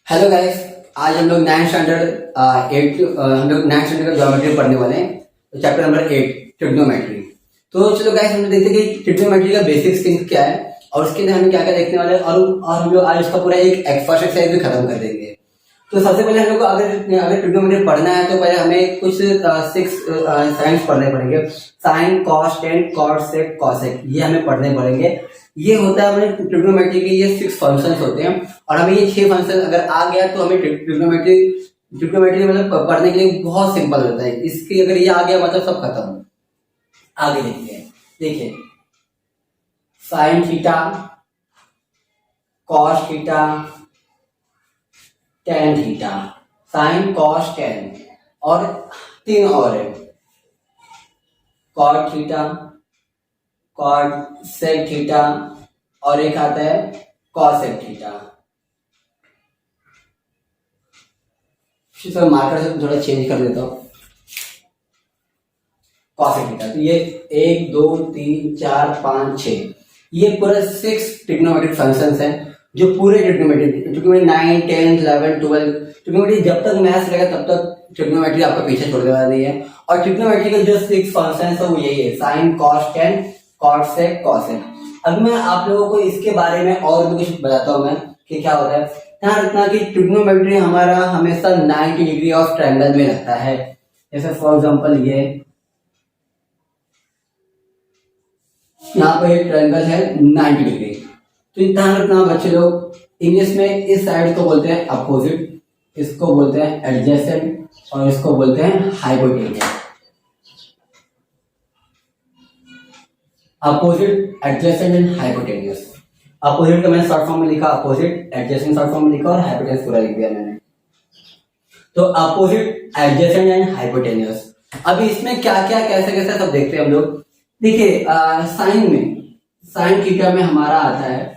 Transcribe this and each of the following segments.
Hello guys. आज हम लोग 9 स्टैंडर्ड का ज्योमेट्री पढ़ने वाले हैं। तो चैप्टर नंबर 8 ट्रिग्नोमेट्री। तो चलो गाइस, हम लोग देखते हैं कि ट्रिग्नोमेट्री का बेसिक थिंग्स क्या है और उसके अंदर हम क्या क्या देखने वाले हैं, और हम लोग आज उसका पूरा एक फर्स्ट एक्सरसाइज भी खत्म कर देंगे। तो सबसे पहले हम लोग को अगर ट्रिग्नोमेट्री पढ़ना है तो पहले हमें कुछ 6 साइंस पढ़ने पड़ेंगे। साइन, कॉस, टेन, कॉट, सेक, कॉसेक, ये हमें पढ़ने पड़ेंगे। ये होता है हमें ट्रिग्नोमेट्री के ये 6 फंक्शंस होते हैं और हमें ये 6 फंक्शन अगर आ गया तो हमें ट्रिग्नोमेट्री मतलब पढ़ने के लिए बहुत सिंपल होता है। इसके अगर ये आ गया मतलब सब खत्म। आगे देखते हैं। देखिए, sine theta, cos theta, tan theta, sine, cos, tan, और 3 और है, cot theta, cot sec theta, और एक आता है कॉसेक थीटा। सर मार्कर से थोड़ा चेंज कर देता हूं। कॉसेक थीटा, तो ये 1 2 3 4 5 6, ये पूरा 6 ट्रिग्नोमेट्रिक फंक्शंस हैं जो पूरे ट्रिग्नोमेट्री 9 10 11 12 ट्रिग्नोमेट्री जब तक मैथ्स रहेगा तब तक ट्रिग्नोमेट्री आपका पीछे छोड़ने वाला नहीं है। और ट्रिग्नोमेट्री के जो 6 फंक्शंस है वो यही है, साइन, कॉस, टेन, कॉट, सेक, कॉसेक। अब मैं आप लोगों को इसके बारे में और भी कुछ बताता हूं मैं कि क्या होता है। ध्यान रखना कि ट्रिग्नोमेट्री हमारा हमेशा 90 डिग्री ऑफ ट्रायंगल में लगता है। जैसे फॉर एग्जांपल ये यहाँ पर एक ट्रायंगल है 90 डिग्री। तो ध्यान रखना बच्चे लोग, इंग्लिश में इस साइड को बोलते हैं अपोजिट, इसको बोलते हैं एडजेसेंट, और इसको बोलते हैं hypotenuse. Opposite, adjacent and hypotenuse. Opposite का मैंने शॉर्ट फॉर्म में लिखा अपोजिट, एडजेसेंट शॉर्ट फॉर्म में लिखा और हाइपोटेन्यूस पूरा लिख दिया मैंने। तो अपोजिट, एडजेसेंट एंड हाइपोटेन्यूस। अभी इसमें क्या क्या कैसे कैसे सब देखते हैं हम लोग। देखिए, साइन में, साइन थीटा में हमारा आता है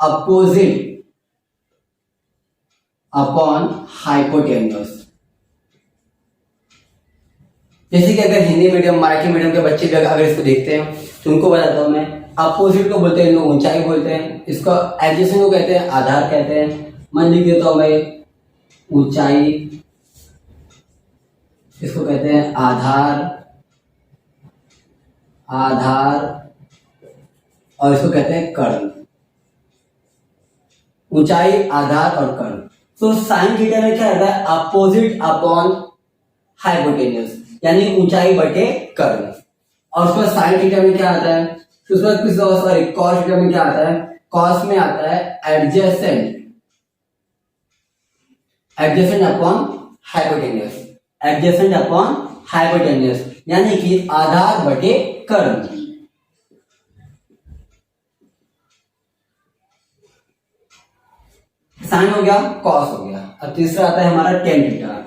अपोजिट अपॉन हाइपोटेन्यूस। जैसे कि अगर हिंदी मीडियम, मराठी मीडियम के बच्चे भी अगर इसको देखते हैं तो उनको बताता हूं मैं, अपोजिट को बोलते हैं लोग ऊंचाई बोलते हैं, इसको एडजेसेंट को कहते हैं आधार कहते हैं। मैं लिख देता हूं मैं ऊंचाई, इसको कहते हैं आधार, और इसको कहते हैं कर्ण। ऊंचाई, आधार और कर्ण। तो साइन थीटा में क्या रहता है, अपोजिट अपॉन हाइपोटेन्यूस, यानी ऊंचाई बटे कर्ण। और उसके बाद साइन थीटा में क्या आता है, उसके बाद सॉरी कॉस थीटा में क्या आता है, कॉस में आता है adjacent upon hypotenuse, adjacent upon hypotenuse, यानी कि आधार बटे कर्ण। साइन हो गया, कॉस हो गया। अब तीसरा आता है हमारा टेन थीटा।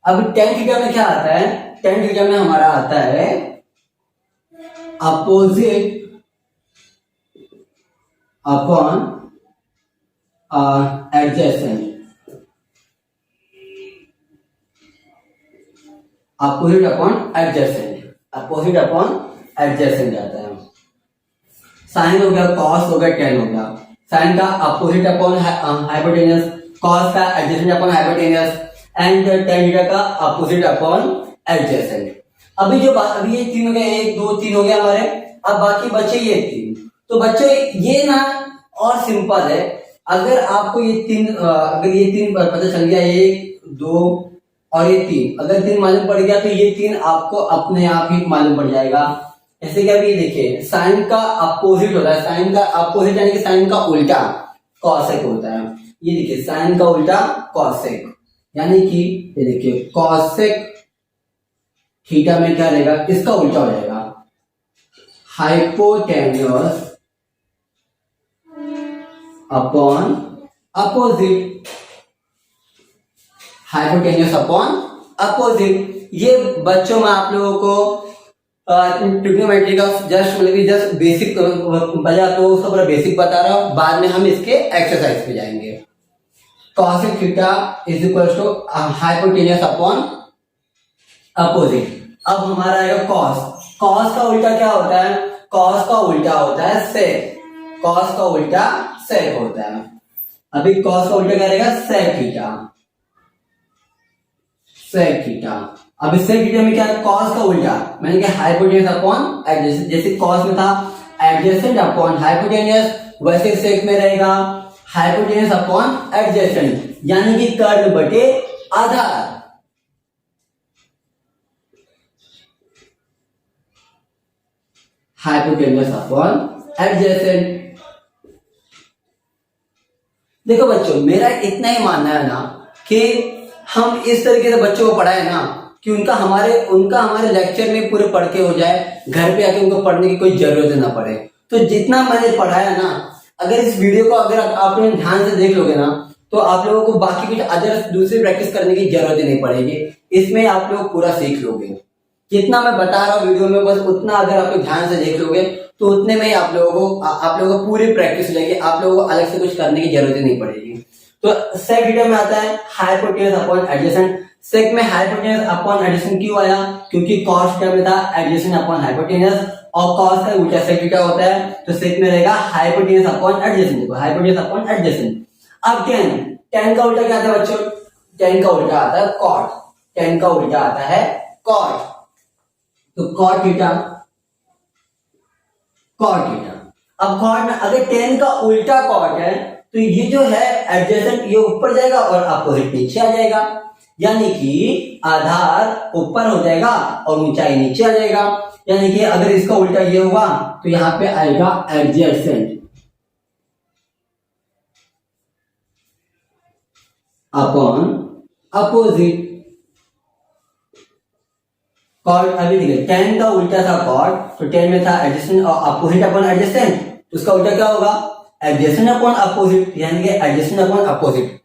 अब टेन थीटा में क्या आता है, टेन थीटा में हमारा आता है opposite upon adjacent, opposite upon adjacent, opposite upon adjacent आता है। साइन हो गया, कॉस हो गया, टेन हो गया। साइन का अपोजिट अपॉन हाइपोटेन्यूस, कॉस का adjacent upon hypotenuse, and tan theta का अपोजिट अपॉन एडजेसेंट। अभी ये 3 हो गया, 1 2 3 हो गया हमारे। अब बाकी बचे ये 3। तो बच्चों ये ना और सिंपल है। अगर आपको ये 3 पता चल गया, 1 2 और ये 3, अगर 3 मालूम पड़ गया तो ये 3 आपको अपने आप ही मालूम पड़ जाएगा। ऐसे क्या भी देखिए, साइन का अपोजिट होता है, साइन का अपोजिट यानी कि साइन का उल्टा कॉसेक होता है। ये देखिए साइन का उल्टा कॉसेक, यानी कि ये देखिए कॉसेक थीटा में क्या रहेगा, इसका उल्टा हो जाएगा hypotenuse upon opposite, hypotenuse upon opposite. ये बच्चों में आप लोगों को ट्रिग्नोमेट्री का जस्ट बेसिक बजा, तो उसका पूरा बेसिक बता रहा हूं। बाद में हम इसके एक्सरसाइज पे जाएंगे। Cosec theta is equal to hypotenuse upon opposite. अब हमारा आएगा कॉस। कॉस का उल्टा क्या होता है, कॉस का उल्टा होता है सेक। कॉस का उल्टा सेक होता है। अभी कॉस का उल्टा क्या रहेगा, सेक थीटा, सेक थीटा। अभी सेक थीटा में क्या है, कॉस का उल्टा, मैंने कहा हाइपोटेन्यूस अपॉन एडजेसेंट, जैसे कॉस में था एडजेसेंट अपॉन हाइपोटेन्यूस, वैसे सेक में रहेगा हाइपोटेन्यूस अपॉन एडजेसेंट, यानी कि कर्ण बटे आधार। Hypotenuse upon adjacent. देखो बच्चों, मेरा इतना ही मानना है ना कि हम इस तरीके से बच्चों को पढ़ाए ना कि उनका हमारे लेक्चर में पूरे पढ़ के हो जाए, घर पे आके उनको पढ़ने की कोई जरूरत ना पड़े। तो जितना मैंने पढ़ाया ना, अगर इस वीडियो को अगर आपने ध्यान से देख लोगे ना, तो आप लोगों को बाकी कुछ अदर दूसरी प्रैक्टिस करने की जरूरत ही नहीं पड़ेगी, इसमें आप लोग पूरा सीख लोगे। जितना मैं बता रहा हूँ वीडियो में, बस उतना अगर आप लोग ध्यान से देख लोगे तो उतने में ही आप लोगों को पूरी प्रैक्टिस हो जाएगी, आप लोगों को अलग से कुछ करने की जरूरत ही नहीं पड़ेगी। तो सेक थीटा में आता है हाइपोटेन्यूस अपॉन एडजेसेंट। सेक में हाइपोटेन्यूस अपॉन एडजेसेंट क्यों आया, क्योंकि कॉस थीटा में था एडजेसेंट अपॉन हाइपोटेन्यूस, और कॉस का उल्टा सेक थीटा होता है, तो सेक में रहेगा हाइपोटेन्यूस अपॉन एडजेसेंट। देखो हाइपोटेन्यूस अपॉन एडजेसेंट। अब टेन का उल्टा क्या आता है बच्चों, टेन का उल्टा आता है कॉट, टेन का उल्टा आता है कॉट। तो कॉट थीटा, कॉट थीटा। अब कॉट में अगर टेन का उल्टा कॉट है तो ये जो है एडजेसेंट ये ऊपर जाएगा और अपोजिट नीचे आ जाएगा, यानी कि आधार ऊपर हो जाएगा और ऊंचाई नीचे आ जाएगा। यानी कि अगर इसका उल्टा ये हुआ तो यहां पे आएगा एडजेसेंट अपॉन अपोजिट। कॉट अभी देखिए, टेन का उल्टा था कॉट, तो टेन में था एडजेसेंट और अपोजिट अपॉन एडजेसेंट, तो उसका उल्टा क्या होगा, एडजेसेंट अपॉन अपोजिट, यानी कि एडजेसेंट अपॉन अपोजिट।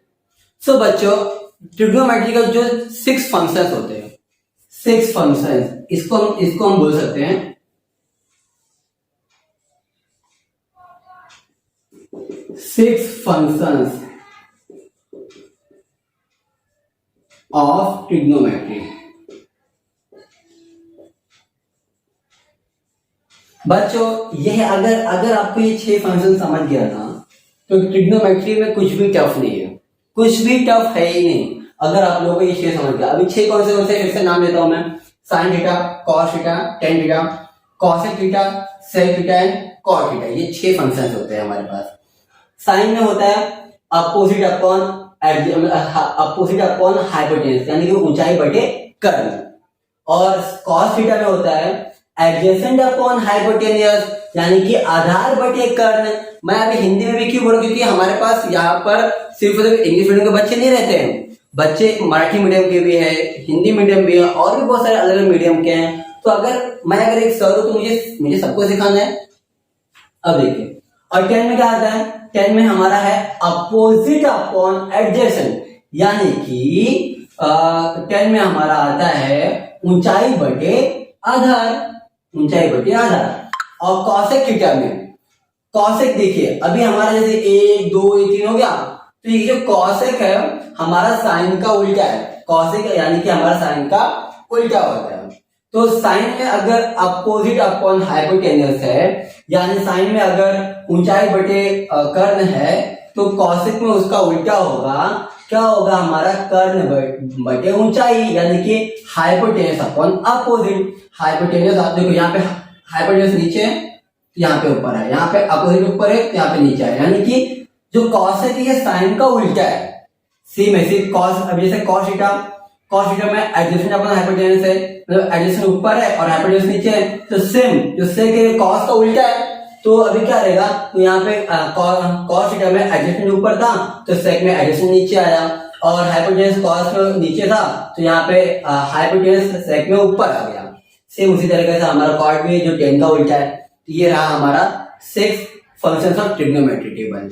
सो बच्चों, ट्रिग्नोमेट्री का जो 6 फंक्शंस होते हैं, 6 फंक्शंस, इसको हम बोल सकते हैं 6 फंक्शंस ऑफ ट्रिग्नोमेट्री। बच्चों यह अगर आपको ये 6 फंक्शन समझ गया ना, तो ट्रिग्नोमेट्री में कुछ भी टफ नहीं है, कुछ भी टफ है ही नहीं। अगर आप लोगों को ये 6 समझ गया, अभी 6 कौन से फिर से नाम लेता हूं मैं, sine theta, cos theta, tan theta, cosec theta, sec theta and cot theta, ये 6 फंक्शन होते हैं हमारे पास। साइन में होता है अपोजिट अपॉन हाइपोटेन्यूस, यानी कि ऊंचाई बटे कर्ण, और कॉस थीटा में होता है एडजेसेंट अपॉन हाइपोटेन्यूस, यानी कि आधार बटे कर्ण। मैं अभी हिंदी में भी क्यों बोल रहा हूं, क्योंकि हमारे पास यहाँ पर सिर्फ इंग्लिश मीडियम के बच्चे नहीं रहते हैं, बच्चे मराठी मीडियम के भी है, हिंदी मीडियम भी है, और भी बहुत सारे अलग अलग मीडियम के हैं। तो अगर एक सर हूं तो मुझे सबको सिखाना है। अब देखिए, और 10 में क्या आता है, 10 में हमारा है अपोजिट अपॉन एडजेसेंट, यानी कि 10 में हमारा आता है ऊंचाई बटे आधार, ऊंचाई बटे आधार। और कॉसेक थीटा में, कॉसेक देखिए अभी हमारा जैसे 1 2 3 हो गया, तो ये जो कॉसेक है हमारा साइन का उल्टा है, कॉसेक यानी कि हमारा साइन का उल्टा होता है। तो साइन में अगर अपोजिट अपॉन हाइपोटेन्यूस है, यानी साइन में अगर ऊंचाई बटे कर्ण है, तो कॉसेक में उसका उल्टा होगा, क्या होगा हमारा कर्ण बटे ऊंचाई, यानी कि हाइपोटेन्यूस अपॉन अपोजिट। हाइपोटेन्यूस आप देखो यहाँ पे हाइपोटेन्यूस नीचे है, यहाँ पे ऊपर है, यहाँ पे अपोजिट ऊपर है, यहाँ पे नीचे है, यानी कि जो कॉसेक है ये साइन का उल्टा है। सेम ऐसे कॉस, अब जैसे कॉस थीटा में एडजेसेंट अपॉन हाइपोटेन्यूस है, मतलब एडजेसेंट ऊपर है और हाइपोटेन्यूस नीचे है, तो सेम जो सेक है कॉस का उल्टा है, तो अभी क्या रहेगा, तो यहाँ पे कॉस थीटा में एडजेसेंट ऊपर था तो सेक में एडजेसेंट नीचे आया, और हाइपोटेन्यूस कॉस में नीचे था तो यहाँ पे हाइपोटेन्यूस सेक में ऊपर आ गया। सेम उसी तरीके से हमारा कॉर्ड भी जो 10 का उल्टा है, तो ये रहा हमारा 6 फंक्शंस ऑफ ट्रिग्नोमेट्री टेबल।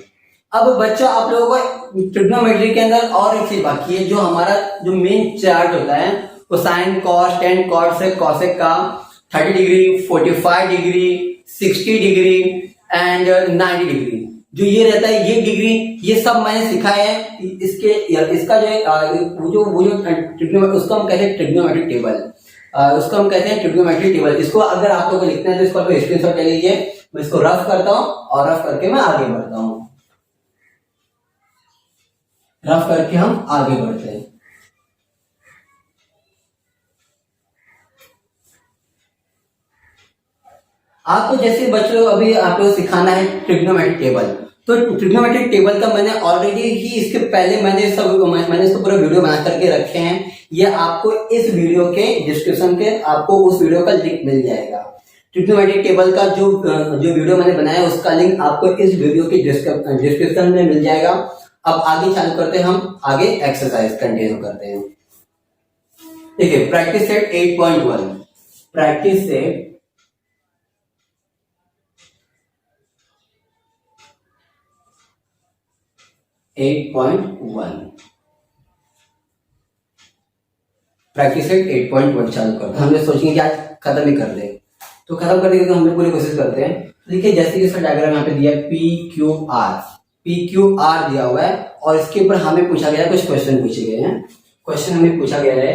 अब बच्चों आप लोगों को ट्रिग्नोमेट्री के अंदर और एक चीज बाकी है, जो हमारा जो मेन चार्ट होता है वो साइन कॉस टेन कॉट से कॉसेक का 30 degree 45 degree 60 degree and 90 degree जो ये रहता है, ये डिग्री ये सब मैंने सिखाया है। इसका जो वो जो ट्रिग्नोमेट्री उसको हम कहते हैं ट्रिग्नोमेट्रिक टेबल, उसको हम कहते हैं ट्रिग्नोमेट्रिक टेबल। इसको अगर आप लोगों को लिखना है तो इसको आप स्क्रीनशॉट ले लीजिए, मैं इसको रफ करता हूं और रफ करके मैं आगे बढ़ता हूं, रफ करके हम आगे बढ़ते हैं। आपको जैसे बच्चों अभी आपको सिखाना है ट्रिग्नोमेट्रिक टेबल, तो ट्रिग्नोमेट्रिक टेबल का मैंने ऑलरेडी ही इसके पहले मैंने इसको पूरा वीडियो बना करके रखे हैं। ये आपको इस वीडियो के डिस्क्रिप्शन के आपको उस वीडियो का लिंक मिल जाएगा। ट्रिग्नोमेट्रिक टेबल का जो वीडियो मैंने बनाया उसका लिंक आपको इस वीडियो के डिस्क्रिप्शन में मिल जाएगा। अब आगे चालू करते हैं, हम आगे एक्सरसाइज कंटिन्यू करते हैं। देखिए practice set 8.1, practice set 8.1, practice set 8.1 चालू करते हैं। हमने सोचेंगे कि आज खत्म ही कर दें, तो खत्म करने की तो हमने पूरी कोशिश करते हैं। देखिए जैसे कि इसका डायग्राम यहाँ पे दिया है PQR दिया हुआ है और इसके ऊपर हमें पूछा गया है, कुछ क्वेश्चन पूछे गए हैं। क्वेश्चन हमें पूछा गया है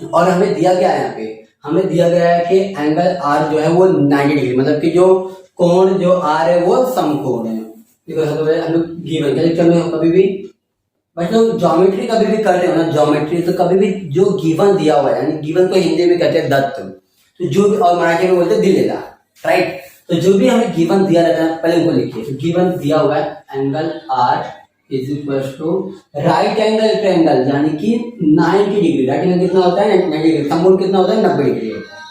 और हमें दिया गया है, यहाँ पे हमें दिया गया है कि एंगल R जो है वो 90 डिग्री, मतलब कि जो कोण जो R है वो समकोण है। हम लोग गिवन कभी भी मतलब ज्योमेट्री कभी भी कर रहे हो ना, ज्योमेट्री तो कभी भी जो गिवन दिया हुआ है, यानी गिवन को हिंदी में कहते हैं दत्त, तो जो भी और मराठी में बोलते हैं दिलेला, राइट। तो जो भी हमें गिवन दिया रहता है पहले उनको लिखिए। तो गिवन दिया हुआ है angle R is equal to right angle triangle, यानी कि 90 डिग्री। राइट एंगल कितना होता है 90 डिग्री, समकोण कितना होता है 90 डिग्री होता है।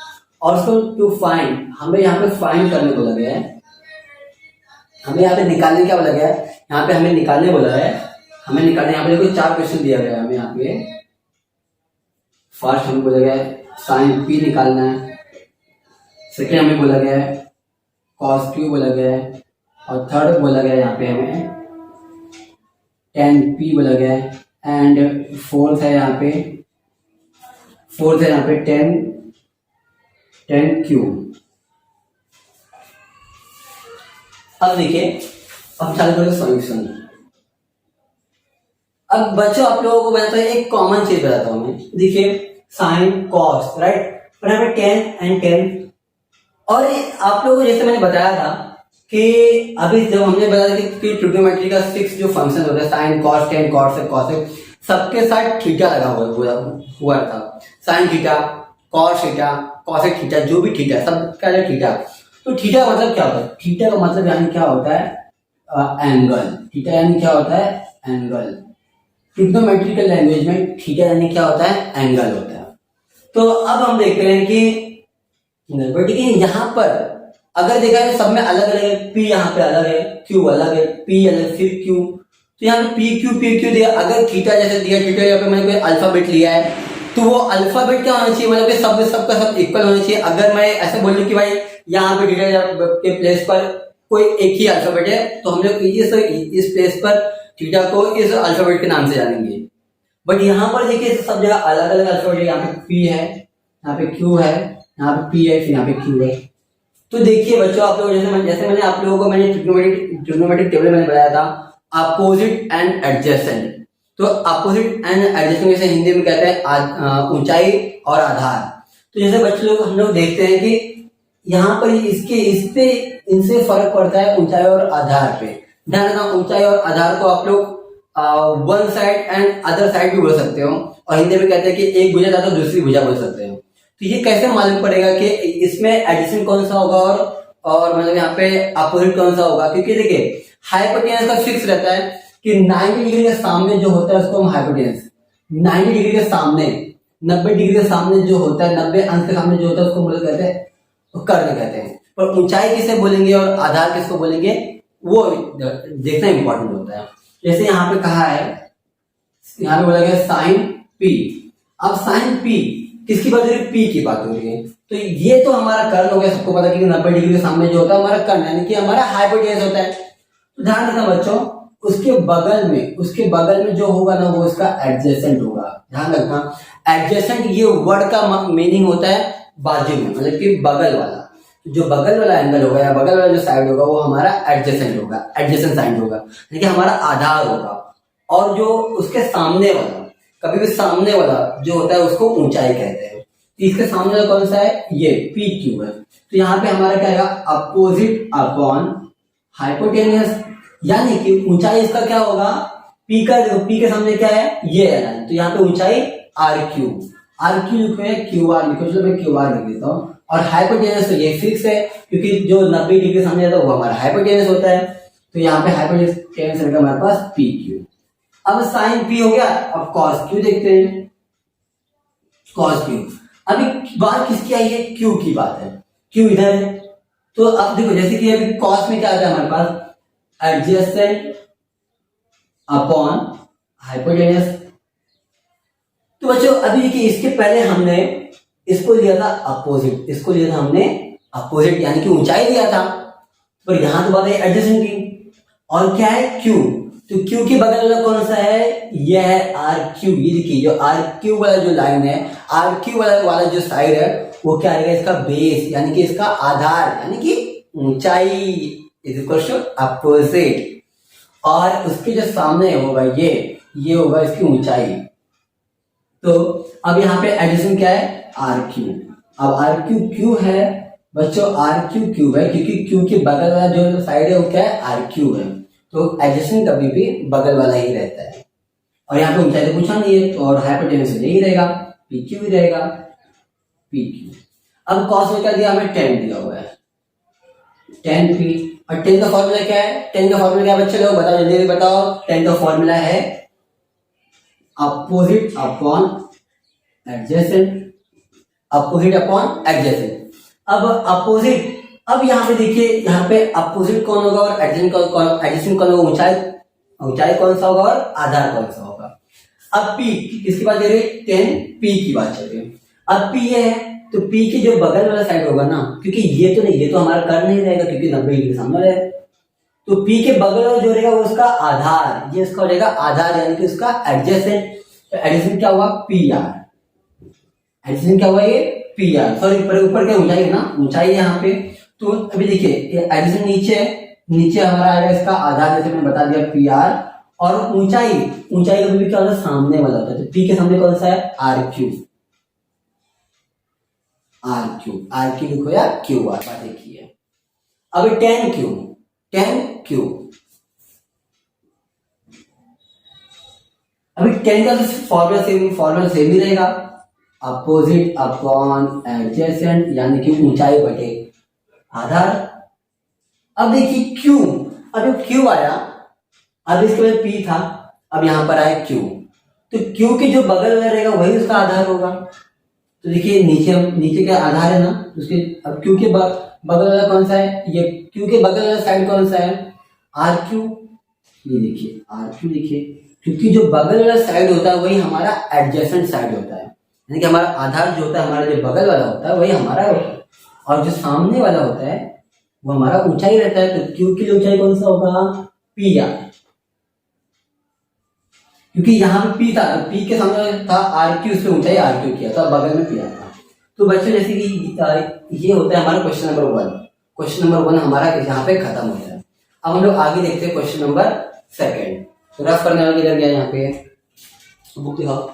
और उसको टू फाइंड, हमें यहाँ पे फाइंड करने को लगे है, हमें यहाँ पे निकालने क्या बोला गया है, यहाँ पे हमें निकालने बोला है, हमें निकालने यहाँ पे देखो 4 क्वेश्चन दिया गया है हमें यहाँ पे। फर्स्ट हमें बोला गया है साइन P निकालना है, सेकेंड हमें बोला गया है कॉस Q बोला गया है, और थर्ड बोला गया है यहाँ पे हमें tan P बोला गया है, एंड फोर्थ है यहाँ पे tan Q। अब देखिए अब चालू करेंगे सॉल्यूशन। अब बच्चों आप लोगों को बताता है एक कॉमन चीज बताता हूं मैं। देखिए साइन कॉस, राइट, और यहाँ पे tan एंड tan। और आप लोगों को जैसे मैंने बताया था कि अभी जब हमने बताया कि ट्रिग्नोमेट्री का 6 जो फंक्शन होता है sine cos tan cos cosec, सबके साथ थीटा लगा हुआ था। Sign theta, cos theta, cosec theta, जो भी थीटा सबका थीटा। तो थीटा का मतलब क्या होता है, थीटा का मतलब यानी क्या होता है एंगल। थीटा यानी क्या होता है एंगल। ट्रिग्नोमेट्रिकल लैंग्वेज में थीटा यानी क्या होता है एंगल होता है। तो अब हम देख रहे हैं कि बट यहाँ पर अगर देखा जाए सब में अलग अलग है, P यहाँ पे अलग है, Q अलग है, P अलग फिर Q, तो यहाँ पे PQ दिया। अगर थीटा जैसे दिया, थीटा यहाँ पे मैंने कोई अल्फाबेट लिया है तो वो अल्फाबेट क्या होना चाहिए, मतलब कि सबका सब इक्वल होना चाहिए। अगर मैं ऐसे बोल लूं कि भाई यहाँ पे थीटा के प्लेस पर कोई एक ही अल्फाबेट है तो हम लोग इस प्लेस पर थीटा को इस अल्फाबेट के नाम से जानेंगे। बट यहाँ पर देखिए सब जगह अलग अलग अल्फाबेट है, यहाँ पे P है, यहाँ पे Q है, यहाँ पे P है, फिर यहाँ पे Q है। तो देखिए बच्चों आप लोग जैसे मैंने आप लोगों को मैंने ट्रिग्नोमेट्रिक टेबल में बताया था अपोजिट एंड एडजेसेंट। तो अपोजिट एंड एडजेसेंट जैसे हिंदी में कहते हैं ऊंचाई और आधार। तो जैसे बच्चे लोग हम लोग देखते हैं कि यहाँ पर इनसे फर्क पड़ता है ऊंचाई और आधार पे। ध्यान रखना ऊंचाई और आधार को आप लोग one side and other side भी बोल सकते हो, और हिंदी में कहते हैं कि एक भुजा था तो दूसरी भुजा बोल सकते हो। तो ये कैसे मालूम पड़ेगा कि इसमें एडिशन कौन सा होगा और मतलब यहाँ पे अपोजिट कौन सा होगा, क्योंकि देखिए हाइपोटेनस का फिक्स रहता है कि 90 डिग्री के सामने जो होता है उसको हम हाइपोटेनस, 90 डिग्री के सामने 90 डिग्री के सामने जो होता है 90 अंश के सामने जो होता है उसको मतलब कहते हैं कर्ण कहते हैं। पर ऊंचाई किसे बोलेंगे और आधार किसको बोलेंगे वो देखना इंपॉर्टेंट होता है। जैसे यहाँ पे कहा है, यहाँ पे बोला गया साइन P। अब साइन P किसकी बात हो रही है, P की बात हो रही है। तो ये तो हमारा कर्ण हो गया, सबको पता कि 90 डिग्री के सामने जो होता है हमारा कर्ण यानी कि हमारा हाइपोटेनस होता है। तो ध्यान रखना बच्चों उसके बगल में जो होगा ना वो इसका एडजेसेंट होगा। ध्यान रखना एडजेसेंट ये वर्ड का मीनिंग होता है बाजू में, मतलब कि बगल वाला। जो बगल वाला एंगल होगा या बगल वाला जो साइड होगा वो हमारा एडजेसेंट होगा, एडजेसेंट साइड होगा, यानी कि हमारा आधार होगा। और जो उसके सामने वाला, कभी भी सामने वाला जो होता है उसको ऊंचाई कहते हैं। तो इसके सामने वाला कौन सा है, ये पी क्यू है। तो यहाँ पे हमारा क्या आएगा, अपोजिट अपॉन हाइपोटेनियस, यानी कि ऊंचाई इसका क्या होगा, पी का, पी के सामने क्या है, ये है, तो यहाँ पे ऊंचाई आर क्यू लिखो है, क्यू आर लिखो, चलो मैं क्यू आर लिख देता हूँ। और हाइपोटेनियस तो ये फिक्स है, क्योंकि जो 90 डिग्री सामने आता है वो हमारा हाइपोटेनियस होता है, तो यहाँ पे हाइपोटेनियस रहेगा हमारे पास पी क्यू। अब साइन पी हो गया, अब कॉस क्यू देखते हैं, कॉस क्यू। अभी बात किसकी आई है, क्यू की बात है, क्यू इधर है। तो अब देखो जैसे कि अभी कॉस में क्या आता है हमारे पास, एडजेसेंट अपॉन हाइपोटेनियस। तो बच्चों अभी देखिए इसके पहले हमने इसको लिया था अपोजिट, इसको लिया था हमने अपोजिट यानी कि ऊंचाई लिया था, पर यहां तो बात है एडजेसेंट की। और क्या है, क्यू, तो क्यू के बगल वाला कौन सा है, यह है आर क्यू। ये देखिए जो आर क्यू वाला जो लाइन है, आर क्यू वाला जो साइड है वो क्या आएगा, इसका बेस यानी कि इसका आधार यानी कि ऊंचाई इज इक्वल टू अपोजिट। और उसके जो सामने होगा ये होगा इसकी ऊंचाई। तो अब यहाँ पे एडिशन क्या है, आर क्यू। अब आर क्यू क्यू है बच्चों, आर क्यू क्यू है क्योंकि क्यू के बगल वाला जो साइड है वो क्या है, आर क्यू है। तो एडिशन कभी भी बगल वाला ही रहता है। और यहाँ पे ऊंचाई तो पूछा नहीं है, तो और हाइपोटेन्यूस यही रहेगा, पी क्यू ही रहेगा, पी क्यू। अब कॉस में क्या दिया हमें, 10 दिया हुआ है, 10 पी। और 10 का फॉर्मूला क्या है, 10 का फॉर्मूला क्या है बच्चे लोग बताओ, जल्दी बताओ। 10 का फॉर्मूला है opposite upon adjacent, opposite upon adjacent. अब अपोजिट, अब यहाँ पे देखिए, यहाँ पे अपोजिट कौन होगा और एडजेसेंट कौन होगा, ऊंचाई कौन सा होगा और आधार कौन सा होगा। अब पी किसकी बात कर रहे हैं, 10 पी की बात कर रहे हैं। अब पी ये है तो पी के जो बगल वाला साइड होगा ना, क्योंकि ये तो नहीं, ये तो हमारा कर नहीं रहेगा क्योंकि 90 डिग्री सामने है, तो पी के बगल वाला जो रहेगा वो उसका आधार, ये इसका हो जाएगा आधार यानी कि उसका एडजेसेंट। तो एडजेसेंट क्या हुआ, पी आर, एडजेसेंट क्या हुआ, ये पी आर। सॉरी ऊपर क्या ऊंचाई है ना, ऊंचाई है यहाँ पे। तो अभी देखिए एडजेसेंट नीचे हमारा आएगा इसका आधार, जैसे मैंने बता दिया पी आर। और ऊंचाई कभी भी क्या होता है, सामने वाला होता है। तो पी के सामने कौन सा है, आर क्यू लिखो या क्यू आर, बात एक ही है। अब 10 क्यू, अभी 10 का फॉर्मूला सेम ही रहेगा, अपोजिट अपॉन एडजेसेंट यानी कि ऊंचाई बटे आधार। अब देखिए क्यू, अब क्यू आया, अब इसके बाद पी था, अब यहां पर आया क्यू, तो क्यू के जो बगल में रहेगा वही उसका आधार होगा। तो देखिए नीचे क्या आधार है ना, उसके अब क्यू के बगल वाला कौन सा है, ये क्यू के बगल वाला साइड कौन सा है, आर क्यू। ये देखिए आर क्यू लिखिए, क्योंकि जो बगल वाला साइड होता है वही हमारा एडजेसेंट साइड होता है, यानी कि हमारा आधार जो होता है, हमारा जो बगल वाला होता है वही हमारा होता है, और जो सामने वाला होता है वो हमारा ऊंचाई रहता है। तो क्यू की ऊंचाई कौन सा होगा, पी आर, क्योंकि यहाँ पे पी था, पी के सामने था आर क्यू, उससे ऊंचाई आर क्यू किया था, बगल में पी आर था। तो बच्चों जैसे कि ये होता है हमारा क्वेश्चन नंबर 1। क्वेश्चन नंबर 1 हमारा यहाँ पे खत्म हो जाए। अब हम लोग आगे देखते हैं क्वेश्चन नंबर 2। तो रफ करने वाला किधर गया, यहाँ पे बुक दिखाओ,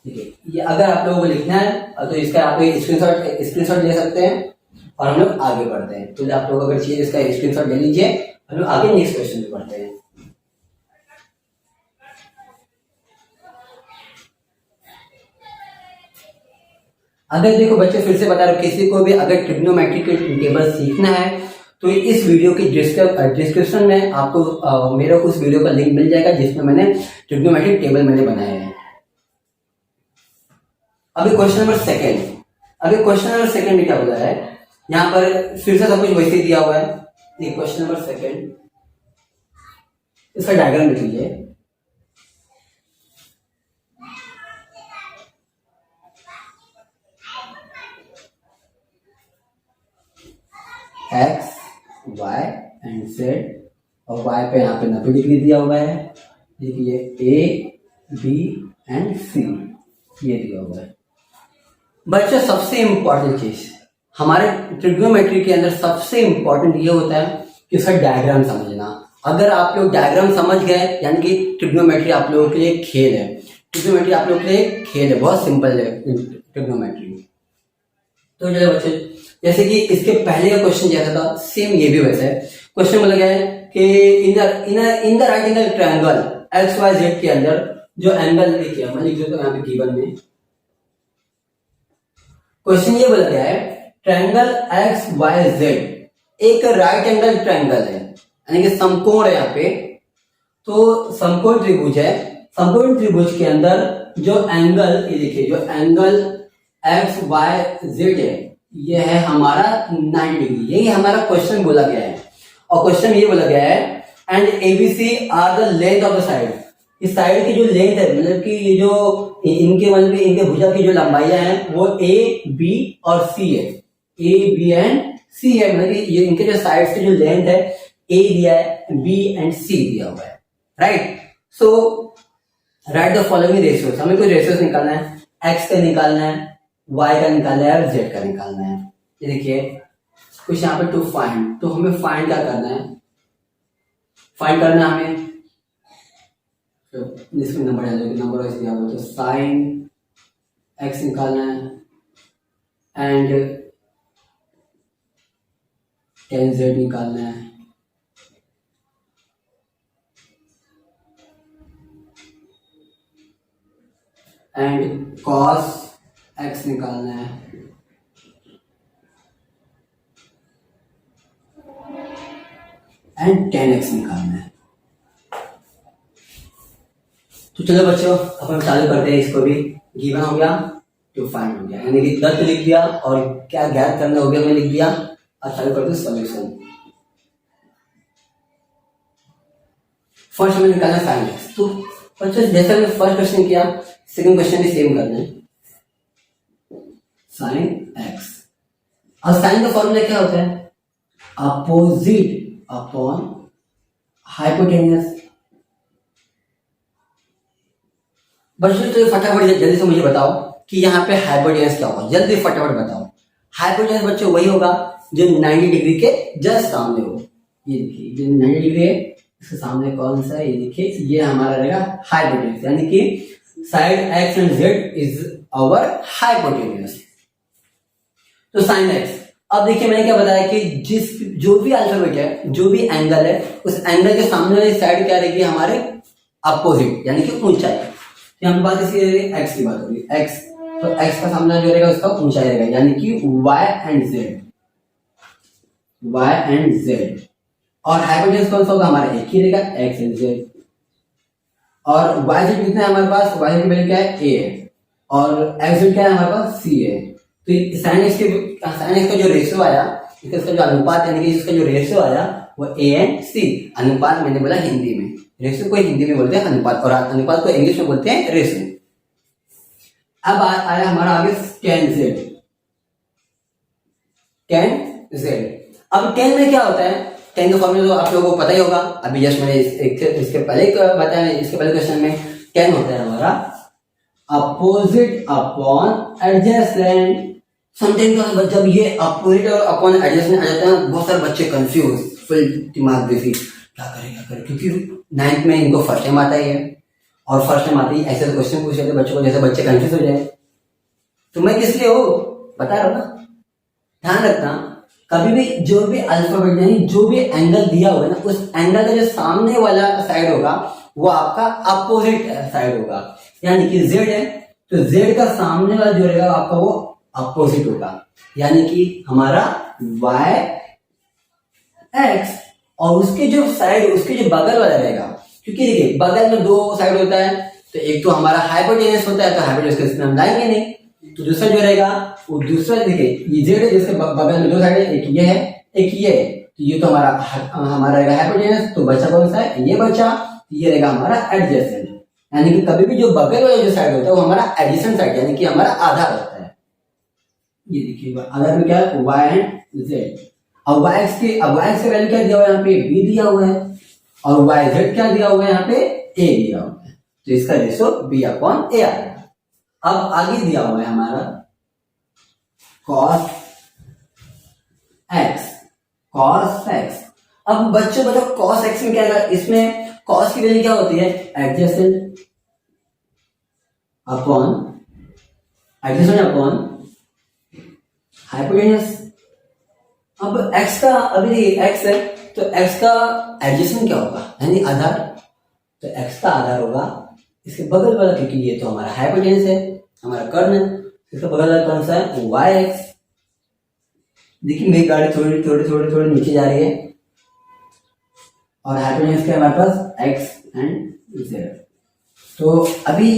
ठीक है। ये अगर आप लोगों को लिखना है तो इसका आप स्क्रीनशॉट ले सकते हैं और हम लोग आगे बढ़ते हैं। तो आप लोग अगर चाहिए इसका स्क्रीनशॉट ले लीजिए, हम लोग आगे नेक्स्ट क्वेश्चन पे बढ़ते हैं। अगर देखो बच्चे फिर से बता रहे, किसी को भी अगर ट्रिग्नोमेट्री के टेबल सीखना है तो इस वीडियो के डिस्क्रिप्शन में आपको मेरे उस वीडियो का लिंक मिल जाएगा जिसमें मैंने ट्रिग्नोमेट्रिक टेबल मैंने बनाए हैं। अभी क्वेश्चन नंबर 2 में क्या बोला है, यहाँ पर फिर से सब कुछ वैसे ही दिया हुआ है। क्वेश्चन नंबर 2, इसका डायग्राम लिख लीजिए। एक्स वाई एंड जेड, और वाई पे यहाँ पे 90 डिग्री दिया हुआ है। देखिए ए बी एंड सी ये दिया हुआ है। बच्चों सबसे इंपॉर्टेंट चीज हमारे ट्रिग्नोमेट्री के अंदर सबसे इंपॉर्टेंट ये होता है कि उसका डायग्राम समझना। अगर आप लोग डायग्राम समझ गए यानी कि ट्रिग्नोमेट्री आप लोगों के लिए खेल है, ट्रिग्नोमेट्री आप लोगों के लिए खेल है, बहुत सिंपल है ट्रिग्नोमेट्री। तो चलो बच्चे, जैसे कि इसके पहले का क्वेश्चन जैसा था सेम ये भी वैसा है। क्वेश्चन बोला गया है कि in the right angle triangle X Y Z के अंदर जो एंगल देखिए, मैं लिख देता हूं यहाँ पे गिवन में। क्वेश्चन ये बोला गया है ट्रायंगल एक्स वाई जेड एक राइट एंगल ट्रायंगल है, यानी कि समकोण है यहाँ पे। तो समकोण त्रिभुज है, समकोण त्रिभुज के अंदर जो एंगल, ये देखिए जो एंगल एक्स वाई जेड है ये है हमारा 90 डिग्री, यही हमारा क्वेश्चन बोला गया है। और क्वेश्चन ये बोला गया है and ABC are the length of the side, इस साइड की जो लेंथ है, मतलब कि ये जो इनके मतलब इनके भुजा की जो लंबाइयां हैं वो ए बी और सी है, ए बी एंड सी है, मतलब कि ये इनके जो साइड्स की जो लेंथ है ए दिया है, बी एंड सी दिया हुआ है, right. So right the following ratios, हमें कोई रेशियोज निकालना है, एक्स का निकालना है, वाई का निकालना है और जेड का निकालना है। ये देखिए कुछ यहाँ पे टू फाइंड, तो हमें फाइंड क्या करना है, फाइंड करना है हमें, तो इसमें नंबर डालोगे, नंबर वाइज दिया हुआ, तो साइन एक्स निकालना है एंड टेन जेड निकालना है, एंड कॉस एक्स निकालना है एंड टेन एक्स निकालना है। तो चलो बच्चों अब हम चालू करते हैं इसको भी। गिवन हो गया, टू फाइंड हो गया, यानी कि दत्त लिख दिया और क्या ज्ञात करना हो गया मैं लिख दिया, और चालू करते हैं सॉल्यूशन। फर्स्ट हमें निकालना साइन एक्स, तो बच्चों जैसे हमने फर्स्ट क्वेश्चन किया सेकंड क्वेश्चन भी सेम करना है, साइन एक्स। और साइन का फॉर्मूला क्या होता है, अपोजिट अपॉन हाइपोटेन्यूस। बच्चों तो फटाफट जल्दी से मुझे बताओ कि यहाँ पे हाइपोटेन्यूस क्या होगा, जल्दी फटाफट बताओ। हाइपोटेन्यूस बच्चों वही होगा जो 90 डिग्री के जस्ट सामने हो, ये देखिए जो 90 डिग्री है इसके सामने कौन सा है, ये देखिए ये हमारा रहेगा हाइपोटेन्यूस, यानी कि side X and Z is our hypotenuse. तो साइन एक्स, अब देखिए मैंने क्या बताया कि जो भी अल्फाबेट है, जो भी एंगल है, उस एंगल के सामने वाली साइड क्या रहेगी हमारे अपोजिट, यानी कि ऊंचाई। हम बात इसकी एक्स की बात होगी, एक्स, तो एक्स का सामना जो रहेगा उसका ऊंचाई रहेगा, यानी कि Y and Z, Y and Z. और हाइपोटेन्यूस कौन सा होगा हमारा, एक ही रहेगा एक्स एंड जेड। और वाई जेड कितना है हमारे पास, वाई जेड की वैल्यू क्या है, ए है, और एक्स जेड क्या है हमारे पास, सी है। तो साइन एक्स का जो रेशियो आया, इसका जो अनुपात यानी कि इसका जो रेशियो आया वो ए एंड सी। अनुपात मैंने बोला हिंदी में, रेशियो को हिंदी में बोलते हैं अनुपात, और अनुपात को इंग्लिश में बोलते हैं रेशियो। अब आया हमारा आगे टेन जेड, टेन जेड। अब टेन में क्या होता है, टेन का फॉर्मूला तो आप लोगों को पता ही होगा, अभी जस्ट मैंने इसके पहले बताया, इसके पहले क्वेश्चन में टेन होता है हमारा अपोजिट अपॉन एडजेसेंट। समटाइम्स जब ये अपोजिट और अपॉन एडजेसेंट आ जाता है बहुत सारे बच्चे कंफ्यूज, फुल दिमाग बेसी क्या करें, क्योंकि 9th में इनको फर्स्ट टाइम आता ही है, और फर्स्ट टाइम आते ही ऐसे क्वेश्चन पूछ लेते बच्चों को जैसे बच्चे कंफ्यूज हो जाए। तो मैं किस लिए हो बता रहा हूं ना, ध्यान रखना कभी भी जो भी अल्फाबेट यानी जो भी एंगल दिया हुआ है ना, उस एंगल का जो सामने वाला साइड होगा वो आपका अपोजिट साइड होगा, यानी कि जेड है तो जेड का सामने वाला जो रहेगा आपका वो अपोजिट होगा, यानी कि हमारा वाई एक्स, और उसके जो साइड, उसके जो बगल वाला रहेगा, क्योंकि देखिए बगल में दो साइड होता है, तो एक तो हमारा हाइपोटेन्यूस होता है, तो हाइपोटेन्यूस के इसमें हम लाएंगे नहीं, तो दूसरा जो रहेगा वो दूसरा देखिए ये जेड है जिसके बगल में दो साइड है, एक ये है एक ये है, तो ये तो हमारा रहेगा हाइपोटेन्यूस, तो बचा कौन सा है, ये बचा, ये रहेगा हमारा एडजेसेंट, यानी कि कभी भी जो बगल वाला जो साइड होता है वो हमारा एडजेसेंट साइड यानी कि हमारा आधार होता है। ये देखिए आधार में क्या है, वाई एंड जेड। अब वाई एक्स की वैल्यू क्या दिया हुआ है यहाँ पे, बी दिया हुआ है, और वाई जेड क्या दिया हुआ है यहाँ पे, ए दिया हुआ है, तो इसका रेशो बी अपॉन ए आ गया। अब आगे दिया हुआ है हमारा cos x, cos x। अब बच्चों बताओ cos x में क्या है, इसमें cos की वैल्यू क्या होती है, एडजेसेंट अपॉन हाइपोटेन्यूस। अब x का, अभी देखिए x है तो x का एडजेसेंट क्या होगा, यानी आधार। तो x का आधार होगा इसके बगल वाला, क्योंकि ये तो हमारा हाइपोटेन्यूस है, हमारा कर्ण है, इसका बगल वाला कौन सा है, yx। देखिए मेरी गाड़ी थोड़ी थोड़ी थोड़ी थोड़ी नीचे जा रही है, और हाइपोटेन्यूस क्या है हमारे पास, x एंड z। तो अभी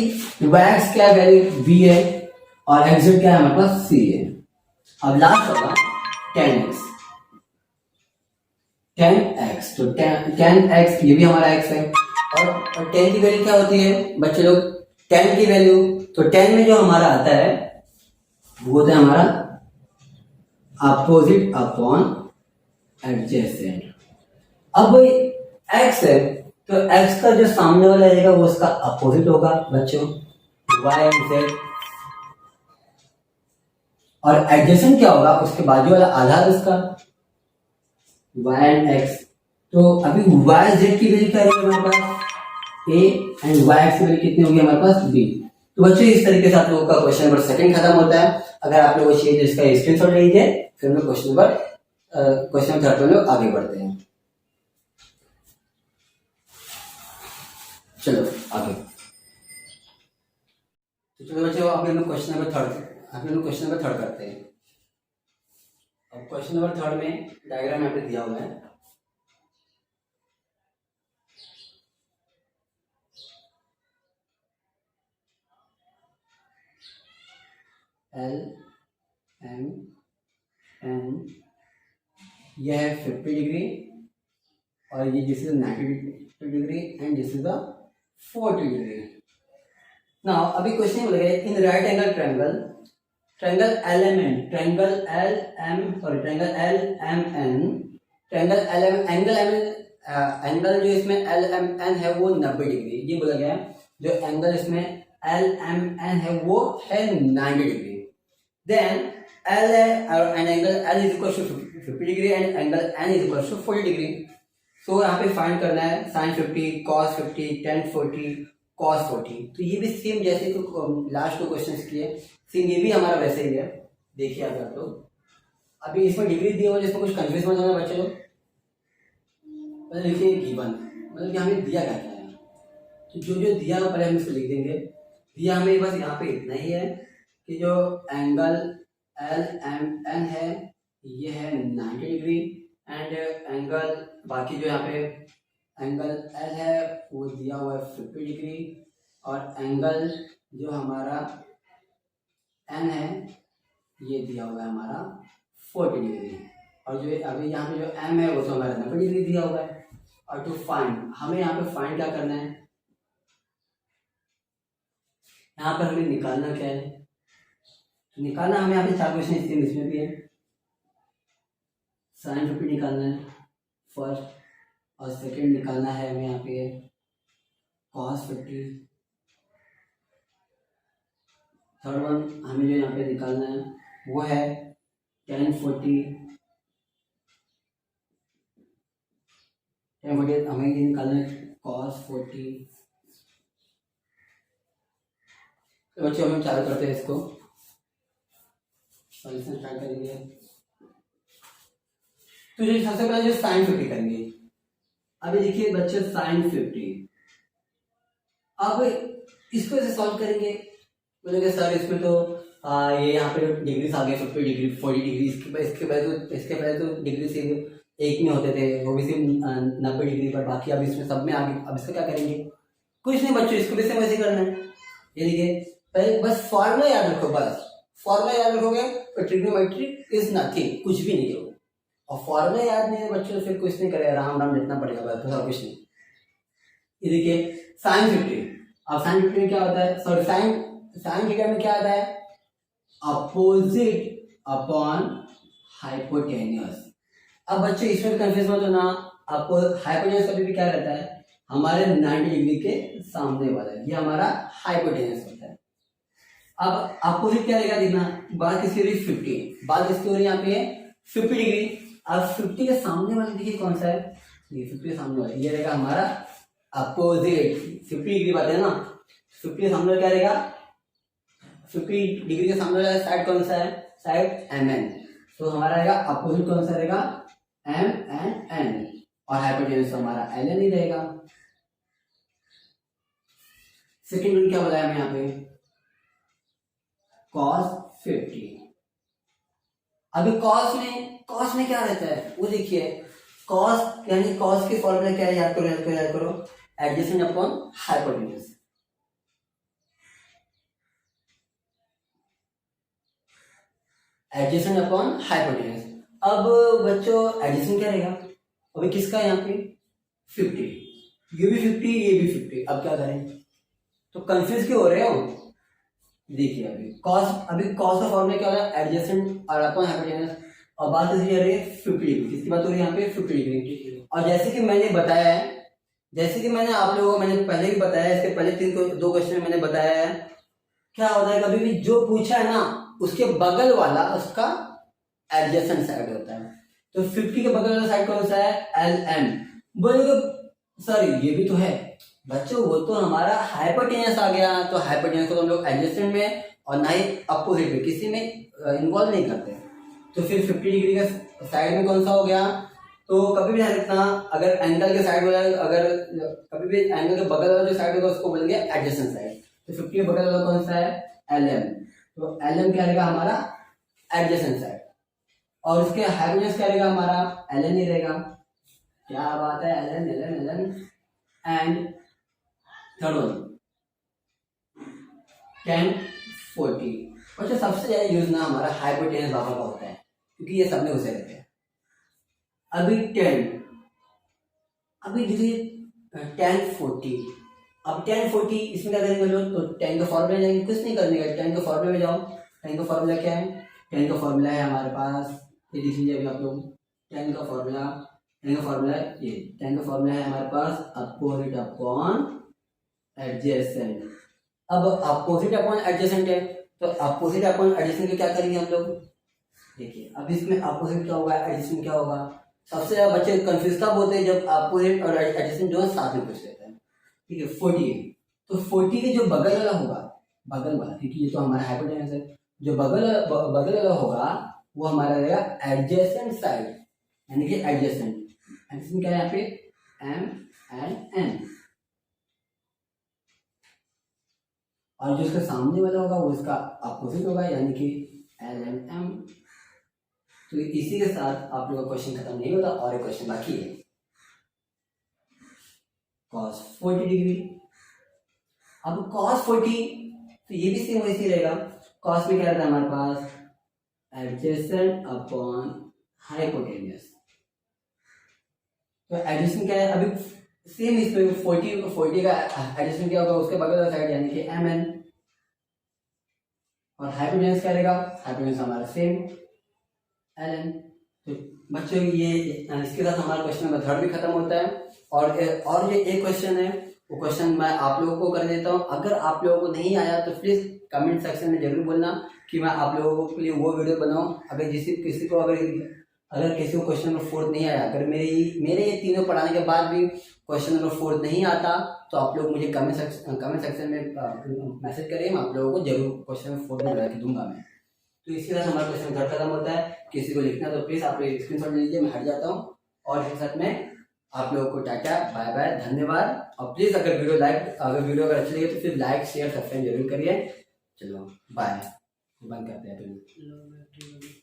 yx क्या वैल्यू v है, और xz क्या है हमारे पास, c है। अब लास्ट होगा tan x। तो tan x ये भी हमारा x है, और tan की वैल्यू क्या होती है बच्चे लोग, tan की वैल्यू, तो tan में जो हमारा आता है वो होता है हमारा अपोजिट अपॉन एडजेसेंट। अब x है तो x का जो सामने वाला रहेगा वो उसका अपोजिट होगा बच्चों, y एंड z। और एडजेसेंट क्या होगा, उसके बाजू वाला आधार उसका y एंड x। तो अभी y z की वैल्यू क्या रहेगी हमारे पास, a एंड y x की वैल्यू कितनी होगी हमारे पास, b। तो बच्चों इस तरीके से आप लोगों का क्वेश्चन नंबर सेकंड खत्म होता है। अगर आप लोगों को चाहिए तो इसका स्क्रीनशॉट लीजिए, फिर हम लोग क्वेश्चन नंबर थर्ड में लोग आगे बढ़ते हैं। चलो आगे। तो चलो बच्चों अभी हम लोग क्वेश्चन नंबर थर्ड करते हैं। अब क्वेश्चन नंबर थर्ड में डायग्राम यहाँ पे दिया हुआ है। एल एम एन, यह है 50 डिग्री, और ये this is 90 degree and this is 40 degree. Now अभी क्वेश्चन बोला गया in right angle triangle angle जो इसमें एल एम एन है वो 90 डिग्री, ये बोला गया है। जो एंगल इसमें एल एम एन है वो है 90 degree. Then L and angle L is equal to 50 degree and angle N is equal to 40 degree. So यहाँ पे फाइंड करना है साइन 50 कॉस 50 टेन 40 कॉस 40। तो ये भी सेम जैसे तो लास्ट दो क्वेश्चन किए, सेम ये भी हमारा वैसे ही है। देखिए अगर तो अभी इसमें डिग्री दी हो जिसमें कुछ कंफ्यूज मत होना बच्चे लोग। मतलब लिखिए गिवन, मतलब कि हमें दिया क्या है, तो जो जो दिया हो पहले हम इसको लिख देंगे। दिया हमें बस यहाँ पे इतना ही है कि जो एंगल एल एम एन है ये है 90 डिग्री एंड एंगल बाकी जो यहाँ पे एंगल एल है वो दिया हुआ है 50 डिग्री, और एंगल जो हमारा एन है ये दिया हुआ है हमारा 40 डिग्री, और जो अभी यहाँ पे जो एम है वो तो हमारा 90 डिग्री दिया हुआ है। और टू फाइंड, हमें यहाँ पे फाइंड क्या करना है, यहाँ पर हमें निकालना क्या है, निकालना हमें यहाँ पे 4 क्वेश्चन इसमें भी है। साइन 50 निकालना है फर्स्ट, और सेकंड निकालना है हमें यहाँ पे कॉस 50। थर्ड वन हमें जो यहाँ पे निकालना है वो है टेन 40 हमें ये निकालना है कॉस 40। तो बच्चों हम चालू करते हैं इसको, सॉल्यूशन स्टार्ट करेंगे। तो जो सबसे पहले जो साइन 50 करेंगे, अभी देखिए बच्चे साइन 50, अब इसको ऐसे सॉल्व करेंगे। बोलेंगे सर इसमें तो ये यहाँ पे डिग्री आ गए 50 डिग्री 40 डिग्री, इसके पहले तो डिग्री से एक में होते थे, वो भी सिर्फ 90 डिग्री पर, बाकी अब इसमें सब में आ गए। अब इसको क्या करेंगे, कुछ नहीं बच्चों, इसको भी सेम वैसे करना है। ये देखिए पहले बस फॉर्मूला याद रखो, बस फॉर्मूला याद रखोगे तो ट्रिग्नोमेट्री इज नथिंग, कुछ भी नहीं होगा। और फॉर्मूला याद नहीं है बच्चों फिर कुछ नहीं करेगा, राम राम लिखना पड़ेगा बस, और कुछ नहीं। ये देखिए साइन 50, अब साइन 50 में क्या होता है, सॉरी साइन थीटा में क्या आता है, अपोजिट अपॉन हाइपोटेन्यूस। अब बच्चे इसमें भी कंफ्यूज मत होना, आपको हाइपोटेन्यूस कभी भी क्या रहता है, हमारे 90 डिग्री के सामने वाला, ये हमारा हाइपोटेन्यूस होता है। अब अपोजिट क्या रहेगा देखना, बात किसकी हो रही 50, बात किसकी हो रही है यहाँ पे 50 डिग्री। अब 50 के सामने वाला देखिए कौन सा है, ये 50 के सामने वाला, ये रहेगा हमारा अपोजिट। 50 डिग्री बात है ना, 50 के सामने क्या रहेगा, 50 डिग्री के सामने वाला साइड कौन सा है, साइड एम एन। तो हमारा रहेगा अपोजिट कौन सा रहेगा, एम एंड एन, और हाइपोटेन्यूज हमारा एल एन ही रहेगा। सेकेंड रूल क्या बताया हमें यहाँ पे, cos 50। अभी cos में क्या रहता है वो देखिए, cos यानी cos की फॉर्मूला क्या है, याद करो, adjacent upon hypotenuse. Adjacent upon hypotenuse. अब बच्चों एडजेसेंट क्या रहेगा, अभी किसका है यहाँ पे 50, ये भी 50 ये भी 50, अब क्या करें, तो कंफ्यूज क्यों हो रहे हो, देखिए अभी cos का फॉर्मूला क्या होगा, एडजेसेंट और अपॉन हाइपोटेन्यूज, और बात हो रही है 50 डिग्री, किसकी बात हो रही है यहाँ पे 50 डिग्री। और जैसे कि मैंने बताया है, जैसे कि मैंने आप लोगों को मैंने पहले भी बताया, इसके पहले दो क्वेश्चन में मैंने बताया है, क्या होता है कभी भी जो पूछा है ना उसके बगल वाला उसका एडजेसेंट साइड होता है। तो 50 के बगल वाला साइड कौन सा है, एल एम। बोलोगे सर ये भी तो है, बच्चों वो तो हमारा हाइपोटेन्यूज आ गया, तो हाइपोटेन्यूज को तो हम लोग एडजेसेंट में और ना ही अपोजिट में किसी में इन्वॉल्व नहीं करते, तो फिर 50 डिग्री का साइड में कौन सा हो गया। तो कभी भी ध्यान रखना, अगर एंगल के साइड वाला, अगर कभी भी एंगल के बगल वाला जो साइड होगा उसको बोलेंगे एडजेसेंट साइड। तो 50 के बगल वाला कौन सा है, एल एम, तो एल एम क्या रहेगा हमारा एडजेसेंट साइड, और उसके हाइपोटेन्यूज क्या रहेगा हमारा एल एन ही रहेगा। क्या बात है, L N L N L N. And third one tan 40, बच्चों सबसे ज्यादा यूज ना हमारा हाइपोटेन्यूज बाबा का होता है, क्योंकि ये सब में घुसे रहते हैं। अभी 10, अभी देखिए tan 40, अब tan 40 इसमें क्या करेंगे लोग, तो tan का फॉर्मूला जाएंगे, कुछ नहीं करने का, tan का फॉर्मूला में जाओ। tan का फॉर्मूला क्या है, tan का फॉर्मूला है हमारे पास, ये देख लीजिए अभी आप लोग, tan का फॉर्मूला ये, tan का फॉर्मूला है हमारे पास अपोजिट अपॉन एडजेसेंट। अब अपोजिट अपॉन एडजेसेंट है, तो अपोजिट अपॉन एडजेसेंट क्या करेंगे हम लोग, देखिए अब इसमें अपोजिट क्या होगा, एडजेसेंट क्या होगा। सबसे ज्यादा बच्चे कंफ्यूज कब होते हैं, जब अपोजिट और एडजेसेंट जो साथ में पूछ लेते हैं। ठीक है 40 है, तो 40 के जो बगल वाला होगा, बगल वाला, क्योंकि ये तो हमारा हाइपोटेन्यूज है, जो बगल वाला होगा वो हमारा रहेगा एडजेसेंट साइड, यानी कि एडजेसेंट क्या है यहाँ पे एम एंड एन, और जो इसका सामने वाला होगा वो इसका अपोजिट होगा, यानी कि एल एन एम। तो इसी के साथ आप लोगों का क्वेश्चन खत्म नहीं होता, और एक क्वेश्चन बाकी है cos 40 डिग्री। अब cos 40 तो ये भी सेम वैसे ही रहेगा, cos में क्या रहता है हमारे पास एडजेसेंट अपॉन हाइपोटेन्यूज। तो एडजेसेंट क्या है, अभी सेम इसमें 40 का एडजेसेंट क्या होगा, उसके बगल वाला साइड यानी कि एम एन, और हाइपोटेन्यूज क्या रहेगा, हाइपोटेन्यूज हमारा सेम एल एन। तो बच्चों ये इसके साथ हमारा क्वेश्चन नंबर 3 भी खत्म होता है, और ये एक क्वेश्चन है, वो क्वेश्चन मैं आप लोगों को कर देता हूँ। अगर आप लोगों को नहीं आया तो प्लीज कमेंट सेक्शन में जरूर बोलना कि मैं आप लोगों के लिए वो वीडियो बनाऊं। अगर किसी को अगर किसी को क्वेश्चन नंबर 4 नहीं आया, अगर मेरे ये तीनों पढ़ाने के बाद भी क्वेश्चन नंबर 4 नहीं आता, तो आप लोग मुझे कमेंट सेक्शन में मैसेज करिए, मैं आप लोगों को जरूर क्वेश्चन नंबर 4 में बना के दूंगा मैं। तो इसके साथ हमारा क्वेश्चन घर खत्म होता है। किसी को लिखना तो प्लीज आप स्क्रीनशॉट ले लीजिए, मैं हट जाता हूँ, और इसके साथ में आप लोगों को टाटा बाय बाय, धन्यवाद। और प्लीज अगर वीडियो अगर अच्छी लगे तो फिर लाइक शेयर सब्सक्राइब जरूर करिए। चलो बाय, बंद करते हैं।